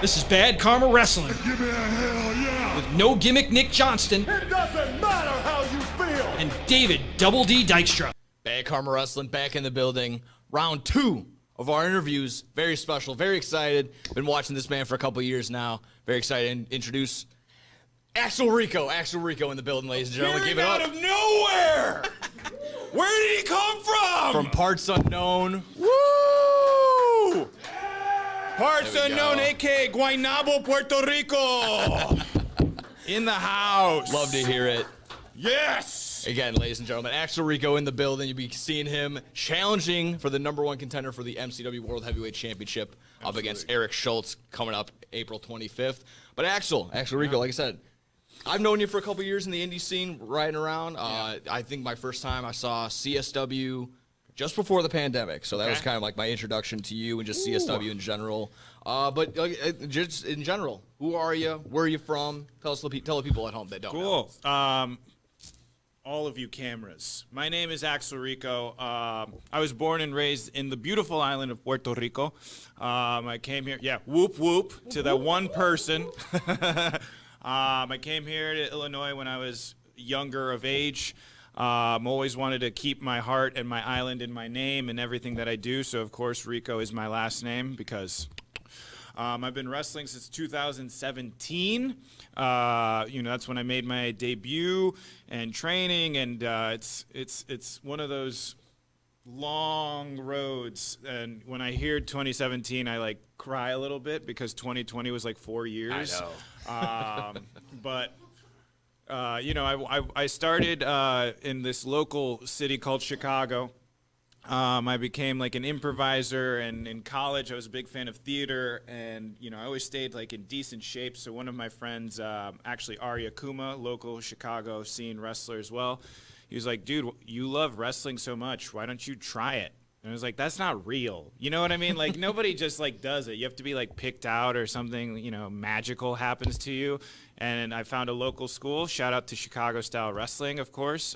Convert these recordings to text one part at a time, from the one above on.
This is Bad Karma Wrestling. Give me a hell yeah! With no gimmick Nick Johnston. It doesn't matter how you feel! And David Double D Dykstra. Bad Karma Wrestling back in the building. Round 2 of our interviews. Very special, very excited. Been watching this man for a couple years now. Very excited to introduce Axel Rico. Axel Rico in the building, ladies and gentlemen. Give it up. Out of nowhere! Where did he come from? From parts unknown. Woo! Parts There we unknown, go. a.k.a. Guaynabo, Puerto Rico. In the house. Love to hear it. Yes! Again, ladies and gentlemen, Axel Rico in the building. You'll be seeing him challenging for the #1 contender for the MCW World Heavyweight Championship up against Eric Schultz coming up April 25th. But Axel Rico, like I said, I've known you for a couple years in the indie scene, riding around. I think my first time I saw CSW just before the pandemic, so that was kind of like my introduction to you and just CSW in general. But just in general, who are you? Where are you from? Tell the people at home that don't know. Cool. All of you cameras. My name is Axel Rico. I was born and raised in the beautiful island of Puerto Rico. I came here, whoop whoop to that one person. I came here to Illinois when I was younger of age. Always wanted to keep my heart and my island in my name and everything that I do. So, of course, Rico is my last name because I've been wrestling since 2017. That's when I made my debut and training. And it's one of those long roads. And when I hear 2017, I like cry a little bit because 2020 was like 4 years. I know. But I started in this local city called Chicago. I became like an improviser, and in college I was a big fan of theater, and I always stayed like in decent shape. So one of my friends, actually Ari Akuma, local Chicago scene wrestler as well, he was like, "Dude, you love wrestling so much. Why don't you try it?" And I was like, "That's not real." You know what I mean? Like nobody just like does it. You have to be like picked out or something, magical happens to you. And I found a local school. Shout out to Chicago Style Wrestling, of course.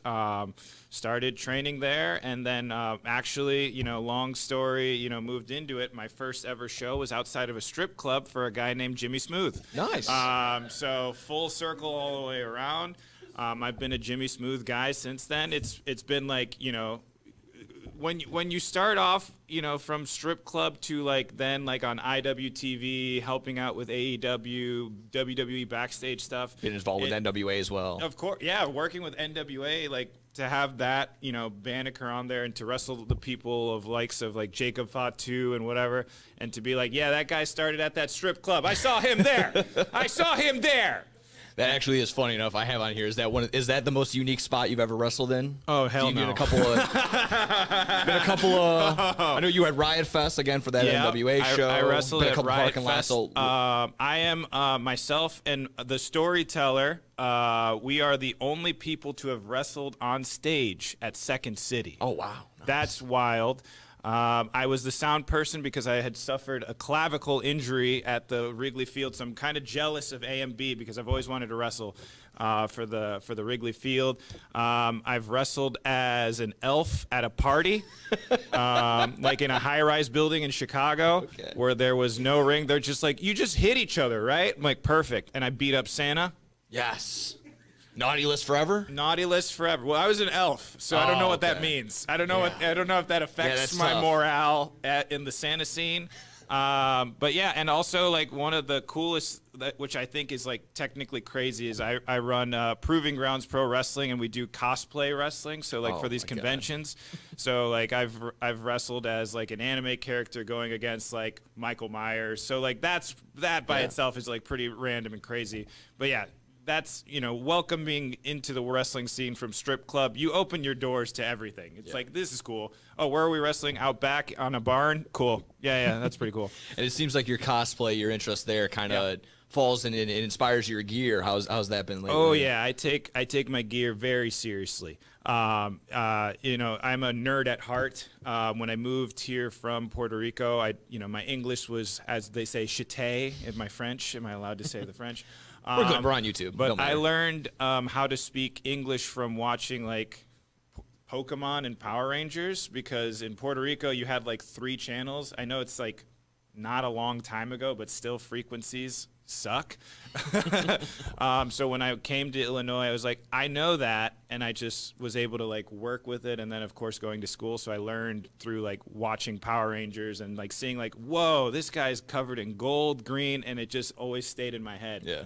Started training there, and then actually, long story, moved into it. My first ever show was outside of a strip club for a guy named Jimmy Smooth. Nice. So full circle all the way around. I've been a Jimmy Smooth guy since then. It's been like, when you start off, from strip club to then on IWTV, helping out with AEW, WWE backstage stuff. Been involved with NWA as well. Of course, yeah, working with NWA, to have that, Banneker on there and to wrestle the people of likes of Jacob Fatu and whatever, and to be like, yeah, that guy started at that strip club. I saw him there. I saw him there. That actually is funny enough. I have on here. Is that the most unique spot you've ever wrestled in? Oh, hell You've no. been a couple of. I know you had Riot Fest again for that NWA show. I wrestled been at a couple Riot parking Fest. lots. I am myself and the storyteller. We are the only people to have wrestled on stage at Second City. Oh wow, nice. That's wild. I was the sound person because I had suffered a clavicle injury at the Wrigley Field, so I'm kind of jealous of AMB because I've always wanted to wrestle for the Wrigley Field. I've wrestled as an elf at a party, in a high-rise building in Chicago where there was no ring. They're just like, you just hit each other, right? I'm like, perfect. And I beat up Santa. Yes. Naughty list forever? Naughty list forever. Well, I was an elf, so I don't know what that means. I don't know I don't know if that affects my morale in the Santa scene. But yeah, and also one of the coolest, which I think is technically crazy, is I run Proving Grounds Pro Wrestling, and we do cosplay wrestling. So for these conventions, so I've wrestled as an anime character going against Michael Myers. So that by itself is pretty random and crazy. But yeah. That's, welcoming into the wrestling scene from strip club. You open your doors to everything. It's this is cool. Oh, where are we wrestling? Out back on a barn? Cool. Yeah, that's pretty cool. And it seems like your cosplay, your interest there kind of falls and it inspires your gear. How's that been lately? Oh, yeah. I take my gear very seriously. I'm a nerd at heart. When I moved here from Puerto Rico, my English was, as they say, chité in my French. Am I allowed to say the French? We're good. We're on YouTube. But I learned how to speak English from watching Pokemon and Power Rangers, because in Puerto Rico you had 3 channels. I know it's not a long time ago, but still frequencies suck. So when I came to Illinois, I was like, I know that, and I just was able to like work with it. And then of course going to school, so I learned through like watching Power Rangers and like seeing like, whoa, this guy's covered in gold, green, and it just always stayed in my head. Yeah.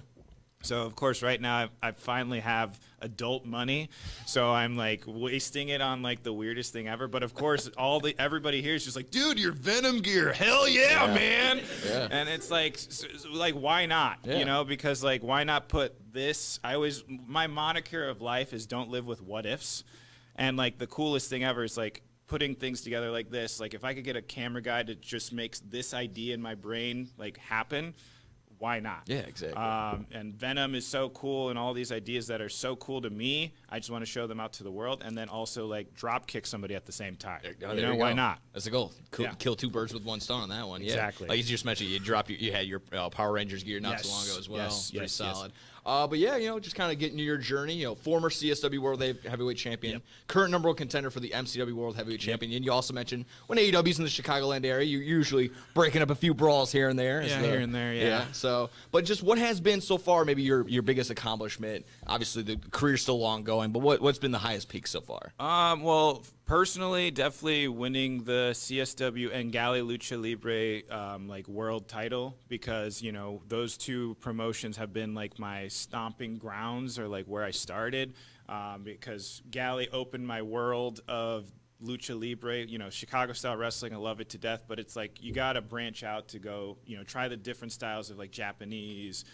So of course right now I finally have adult money, so I'm like wasting it on like the weirdest thing ever. But of course everybody here is just like, dude, your Venom gear, hell yeah, man. Yeah. And it's like why not? Yeah. You know, because like why not put this? My moniker of life is don't live with what ifs, and like the coolest thing ever is like putting things together like this. Like if I could get a camera guy that just makes this idea in my brain like happen, why not? Yeah, exactly. And Venom is so cool, and all these ideas that are so cool to me, I just want to show them out to the world, and then also like drop kick somebody at the same time. Why not? That's the goal. Yeah. Kill two birds with one stone on that one. Yeah. Exactly. Like you just mentioned, you had your Power Rangers gear not too long ago as well. Yes, Pretty yes, solid. But yeah, just kind of getting to your journey. Former CSW World Heavyweight Champion, current number 1 contender for the MCW World Heavyweight Champion. And you also mentioned when AEW's in the Chicagoland area, you're usually breaking up a few brawls here and there. Yeah, here and there. Yeah. So, but just what has been so far maybe your biggest accomplishment? Obviously, the career's still long going, but what's been the highest peak so far? Well, personally, definitely winning the CSW and Galley Lucha Libre like world title, because those two promotions have been like my stomping grounds, or like where I started, because Galley opened my world of Lucha Libre, Chicago style wrestling. I love it to death, but it's like you got to branch out to go, try the different styles of like Japanese,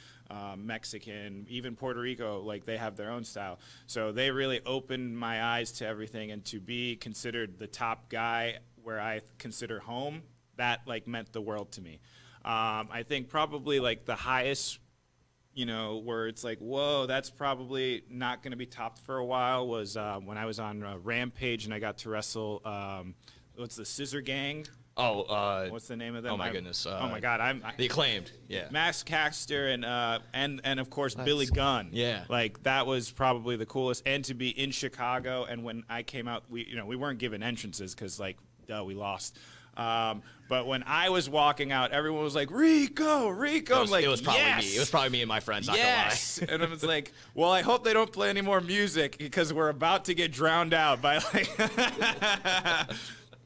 Mexican, even Puerto Rico, like they have their own style. So they really opened my eyes to everything, and to be considered the top guy where I consider home, that like meant the world to me. I think probably like the highest, where it's like, whoa, that's probably not going to be topped for a while, was when I was on Rampage and I got to wrestle, what's the Scissor Gang? What's the name of them? Oh my goodness! Oh my God! The Acclaimed, yeah. Max Caster and of course Billy Gunn. Yeah. Like that was probably the coolest. And to be in Chicago, and when I came out, we weren't given entrances because like we lost. But when I was walking out, everyone was like, Rico. I'm like, it was probably yes! me. It was probably me and my friends. Not Yes. gonna lie. And I was like, well, I hope they don't play any more music because we're about to get drowned out by like.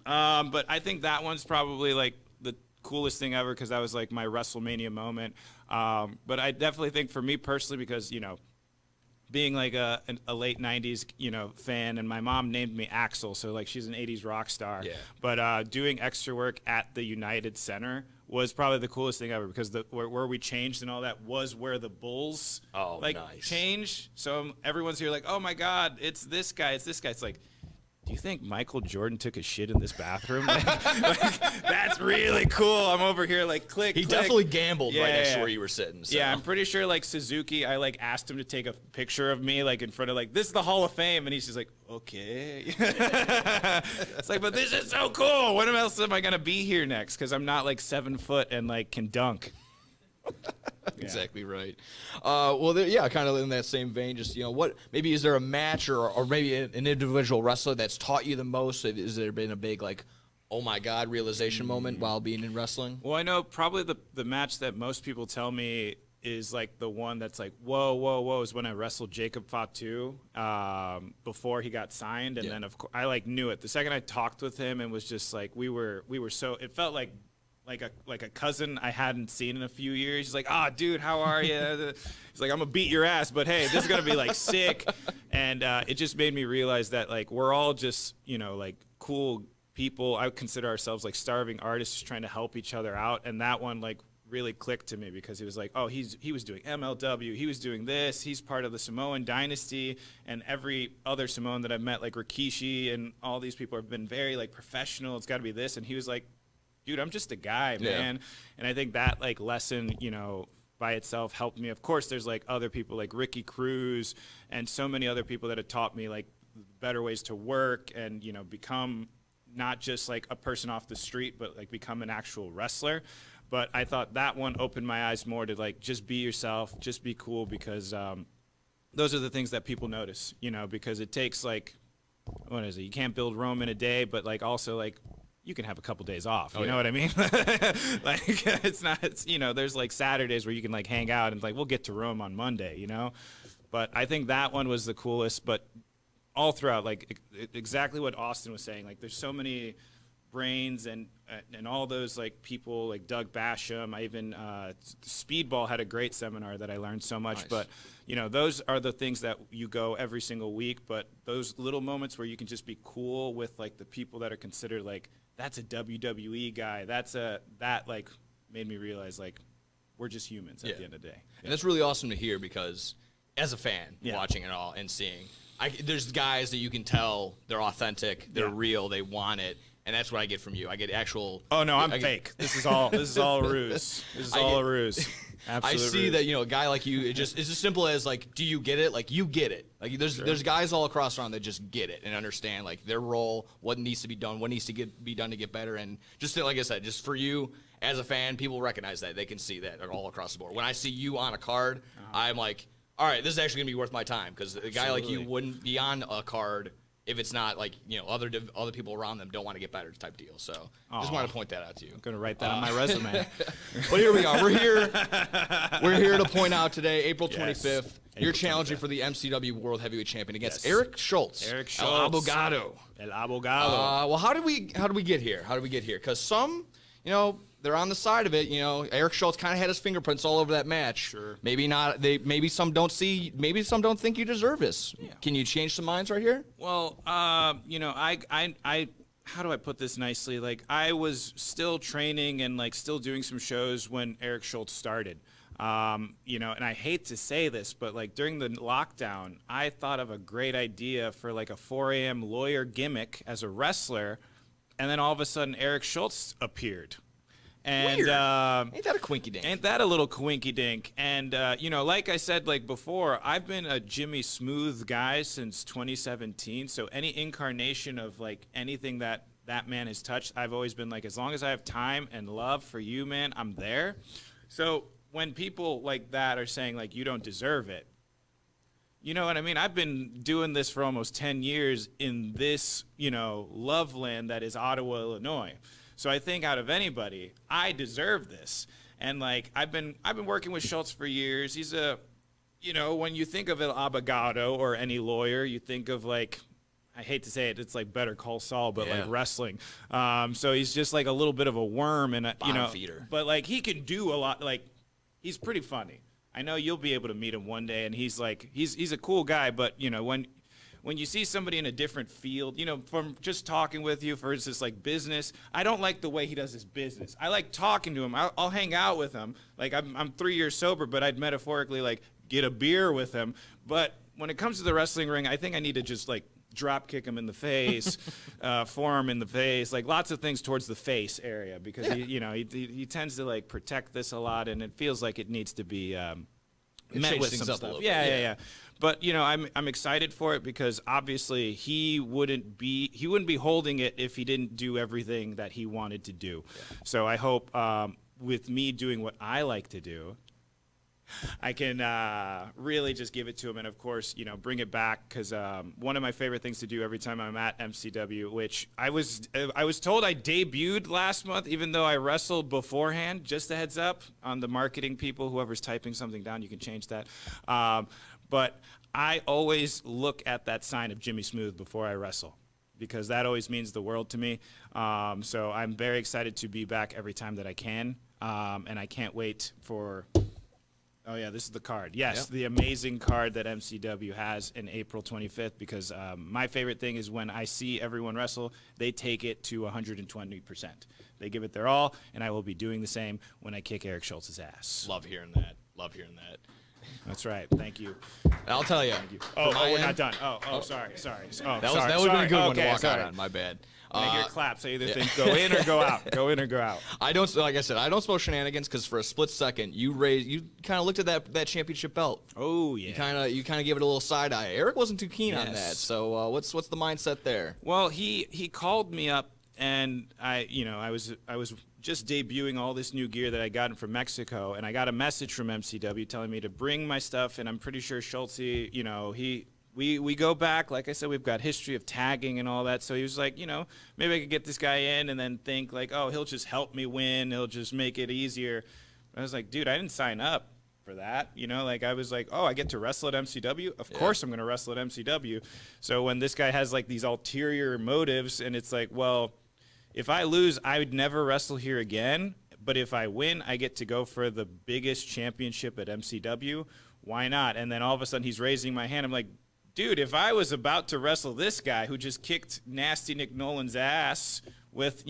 But I think that one's probably like the coolest thing ever, because that was like my WrestleMania moment. But I definitely think for me personally, because being like a late 90s fan, and my mom named me Axel, so like she's an 80s rock star. Yeah. But doing extra work at the United Center was probably the coolest thing ever, because where we changed and all that was where the Bulls nice. changed. So everyone's here like, oh my God, it's this guy. It's like, do you think Michael Jordan took a shit in this bathroom? Like, that's really cool. I'm over here like click. He click. definitely gambled right next to where you were sitting. So. Yeah, I'm pretty sure like Suzuki, I like asked him to take a picture of me like in front of like, this is the Hall of Fame, and he's just like, okay. It's like, but this is so cool. When else am I gonna be here next? Because I'm not like 7 foot and like can dunk. Exactly right. Kind of in that same vein, just what maybe is there a match or maybe an individual wrestler that's taught you the most? Has there been a big like, oh my God, realization moment while being in wrestling? Well, I know probably the match that most people tell me is like the one that's like, whoa, is when I wrestled Jacob Fatu before he got signed, and then of course I like knew it the second I talked with him, and was just like we were so, it felt like a cousin I hadn't seen in a few years. He's like, dude, how are you? He's like, I'm gonna beat your ass, but hey, this is gonna be like sick. And it just made me realize that like we're all just like cool people. I would consider ourselves like starving artists trying to help each other out. And that one like really clicked to me, because he was like, he was doing MLW, he was doing this, he's part of the Samoan Dynasty, and every other Samoan that I've met, like Rikishi and all these people, have been very like professional. It's got to be this. And he was like, dude, I'm just a guy, man. And I think that like lesson, by itself helped me. Of course, there's like other people like Ricky Cruz and so many other people that have taught me like better ways to work and, become not just like a person off the street, but like become an actual wrestler. But I thought that one opened my eyes more to like, just be yourself, just be cool, because those are the things that people notice, because it takes like, what is it? You can't build Rome in a day, but like also like, you can have a couple days off. You yeah. know what I mean? Like it's not. It's, you know, there's like Saturdays where you can like hang out and like we'll get to Rome on Monday. You know, but I think that one was the coolest. But all throughout, like exactly what Austin was saying. Like there's so many brains and all those like people like Doug Basham. I even Speedball had a great seminar that I learned so much. Nice. But you know, those are the things that you go every single week. But those little moments where you can just be cool with like the people that are considered like that's a WWE guy. That like made me realize like we're just humans at the end of the day. And that's really awesome to hear because as a fan watching it all and seeing, there's guys that you can tell they're authentic, they're real, they want it. And that's what I get from you. I get actual. Oh no, I'm fake. This is all a ruse. This is all a ruse. Absolute I see ruse. that, you know, a guy like you. It's as simple as like, do you get it? Like you get it. Like there's guys all across around that just get it and understand like their role, what needs to be done, what needs to be done to get better, and just like I said, just for you as a fan, people recognize that. They can see that all across the board. When I see you on a card, I'm like, all right, this is actually gonna be worth my time because a guy like you wouldn't be on a card if it's not like, you know, other people around them don't want to get better type deal. So just wanted to point that out to you. I'm gonna write that on my resume. But here we are. We're here to point out today, April 25th. You're challenging for the MCW World Heavyweight Champion against Eric Schultz. Eric Schultz. El Abogado. El Abogado. Well, how do we get here? How do we get here? Because some, you know, they're on the side of it. You know, Eric Schultz kind of had his fingerprints all over that match. Sure. Maybe not. Maybe some don't see. Maybe some don't think you deserve this. Yeah. Can you change some minds right here? Well, you know, I how do I put this nicely? Like, I was still training and like still doing some shows when Eric Schultz started. You know, and I hate to say this, but like during the lockdown, I thought of a great idea for like a 4 a.m. lawyer gimmick as a wrestler, and then all of a sudden Eric Schultz appeared. And Weird. Ain't that a quinky dink? Ain't that a little quinky dink? And you know, like I said, like before, I've been a Jimmy Smooth guy since 2017. So any incarnation of like anything that man has touched, I've always been like, as long as I have time and love for you, man, I'm there. So when people like that are saying like you don't deserve it, you know what I mean? I've been doing this for almost 10 years in this, you know, love land that is Ottawa, Illinois. So I think out of anybody, I deserve this. And like I've been working with Schultz for years. He's a, you know, when you think of El Abogado or any lawyer, you think of like, I hate to say it, it's like Better Call Saul, but like wrestling. So he's just like a little bit of a worm and you know, feeder. But like he can do a lot. Like he's pretty funny. I know you'll be able to meet him one day, and he's like he's a cool guy. But you know when you see somebody in a different field, you know, from just talking with you, for instance, like business, I don't like the way he does his business. I like talking to him. I'll hang out with him. Like, I'm 3 years sober, but I'd metaphorically, like, get a beer with him. But when it comes to the wrestling ring, I think I need to just, like, drop kick him in the face, forearm in the face, like, lots of things towards the face area. Because, he tends to, like, protect this a lot, and it feels like it needs to be met with some stuff. Yeah. But you know, I'm excited for it because obviously he wouldn't be holding it if he didn't do everything that he wanted to do. Yeah. So I hope with me doing what I like to do, I can really just give it to him, and of course, you know, bring it back because one of my favorite things to do every time I'm at MCW, which I was told I debuted last month, even though I wrestled beforehand. Just a heads up on the marketing people, whoever's typing something down, you can change that. But I always look at that sign of Jimmy Smooth before I wrestle because that always means the world to me. So I'm very excited to be back every time that I can, and I can't wait for. Oh, yeah, this is the card. Yes, the amazing card that MCW has in April 25th because my favorite thing is when I see everyone wrestle, they take it to 120%. They give it their all, and I will be doing the same when I kick Eric Schultz's ass. Love hearing that. Love hearing that. That's right. Thank you. I'll tell you. Oh, we're not done. Oh, sorry. Oh, that would have been a good one to walk out on. My bad. When I hear claps, I either think go in or go out. Go in or go out. I don't, like I said, I don't spell shenanigans because for a split second you kind of looked at that championship belt. Oh yeah. You kind of gave it a little side eye. Eric wasn't too keen on that. So what's the mindset there? Well, he called me up and I was just debuting all this new gear that I gotten from Mexico, and I got a message from MCW telling me to bring my stuff, and I'm pretty sure Schultz, we go back, like I said, we've got history of tagging and all that. So he was like, maybe I could get this guy in and then think like, oh, he'll just help me win. He'll just make it easier. I was like, dude, I didn't sign up for that. Like I was like, oh, I get to wrestle at MCW? Of course I'm going to wrestle at MCW. So when this guy has like these ulterior motives and it's like, well, if I lose, I would never wrestle here again. But if I win, I get to go for the biggest championship at MCW. Why not? And then all of a sudden he's raising my hand. I'm like, dude, if I was about to wrestle this guy who just kicked nasty Nick Nolan's ass with,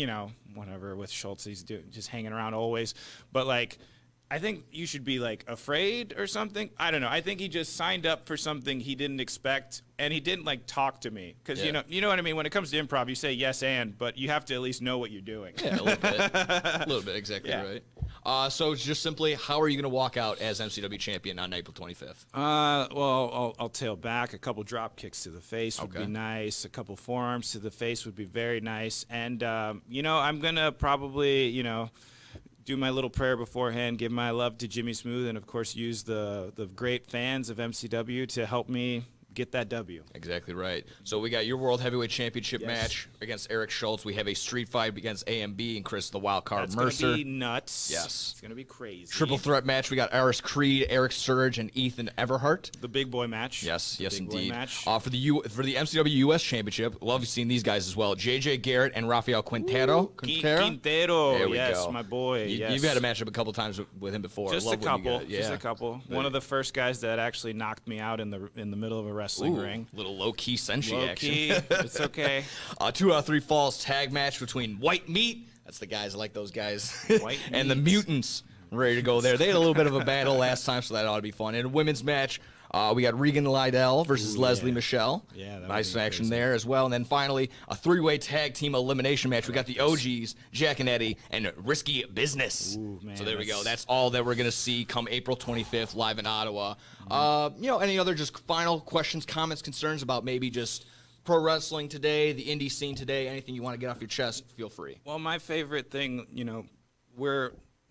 whatever, with Schultz, he's just hanging around always. But, like, I think you should be, like, afraid or something. I don't know. I think he just signed up for something he didn't expect, and he didn't, like, talk to me. Because, you know what I mean? When it comes to improv, you say yes and, but you have to at least know what you're doing. Yeah, a little bit. A little bit, exactly right. So just simply, how are you going to walk out as MCW champion on April 25th? Well, I'll tail back. A couple drop kicks to the face would be nice. A couple forearms to the face would be very nice. And, I'm going to probably, do my little prayer beforehand, give my love to Jimmy Smooth, and, of course, use the great fans of MCW to help me get that W. Exactly right. So we got your World Heavyweight Championship match against Eric Schultz. We have a street fight against AMB and Chris the Wildcard Mercer. That's going to be nuts. Yes. It's going to be crazy. Triple threat match. We got Aris Creed, Eric Surge, and Ethan Everhart. The big boy match. Yes, big indeed. Boy match. For the MCW US Championship, love seeing these guys as well. JJ Garrett and Rafael Quintero. Quintero. There we yes, go. my boy. You've had a matchup a couple times with him before. Just a couple. Just a couple. One of the first guys that actually knocked me out in the middle of a wrestling ring. Little low-key Senshi action. Low-key. It's okay. 2 out of 3 falls tag match between White Meat. That's the guys. I like those guys. White and the Mutants. Ready to go there. They had a little bit of a battle last time, so that ought to be fun. And a women's match, we got Regan Lydell versus Leslie Michelle. Yeah, that nice action crazy. there as well. And then finally, a 3-way tag team elimination match. We got the OGs, Jack and Eddie, and Risky Business. Ooh, man, so there we go. That's all that we're going to see come April 25th live in Ottawa. Any other just final questions, comments, concerns about maybe just pro wrestling today, the indie scene today, anything you want to get off your chest, feel free. Well, my favorite thing,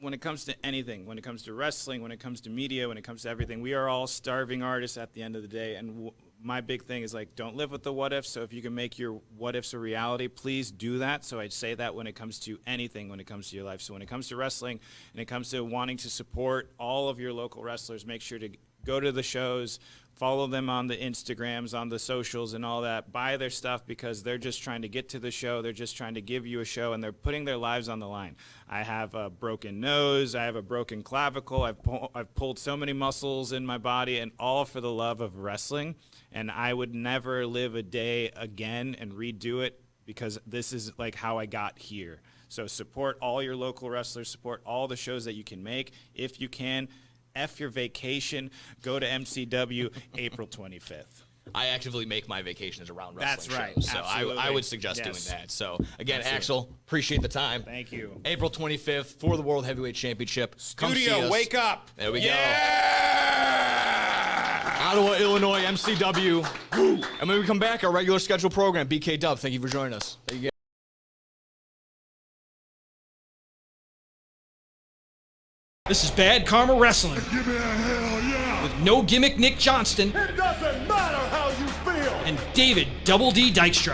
when it comes to anything, when it comes to wrestling, when it comes to media, when it comes to everything, we are all starving artists at the end of the day. And my big thing is, like, don't live with the what ifs. So if you can make your what ifs a reality, please do that. So I'd say that when it comes to anything, when it comes to your life. So when it comes to wrestling and it comes to wanting to support all of your local wrestlers, make sure to go to the shows, follow them on the Instagrams, on the socials and all that. Buy their stuff because they're just trying to get to the show. They're just trying to give you a show, and they're putting their lives on the line. I have a broken nose. I have a broken clavicle. I've pulled so many muscles in my body, and all for the love of wrestling. And I would never live a day again and redo it because this is like how I got here. So support all your local wrestlers. Support all the shows that you can make. If you can, F your vacation, go to MCW April 25th. I actively make my vacations around wrestling That's right. shows, so Absolutely. I would suggest doing that. So, again, Axel, appreciate the time. Thank you. April 25th for the World Heavyweight Championship. Come see Studio, us. wake up. There we go. Ottawa, Illinois, MCW. And when we come back, our regular scheduled program, BK Dub. Thank you for joining us. Thank you. This is Bad Karma Wrestling Give me a hell yeah. with No Gimmick Nick Johnston It doesn't matter how you feel. and David Double D Dykstra.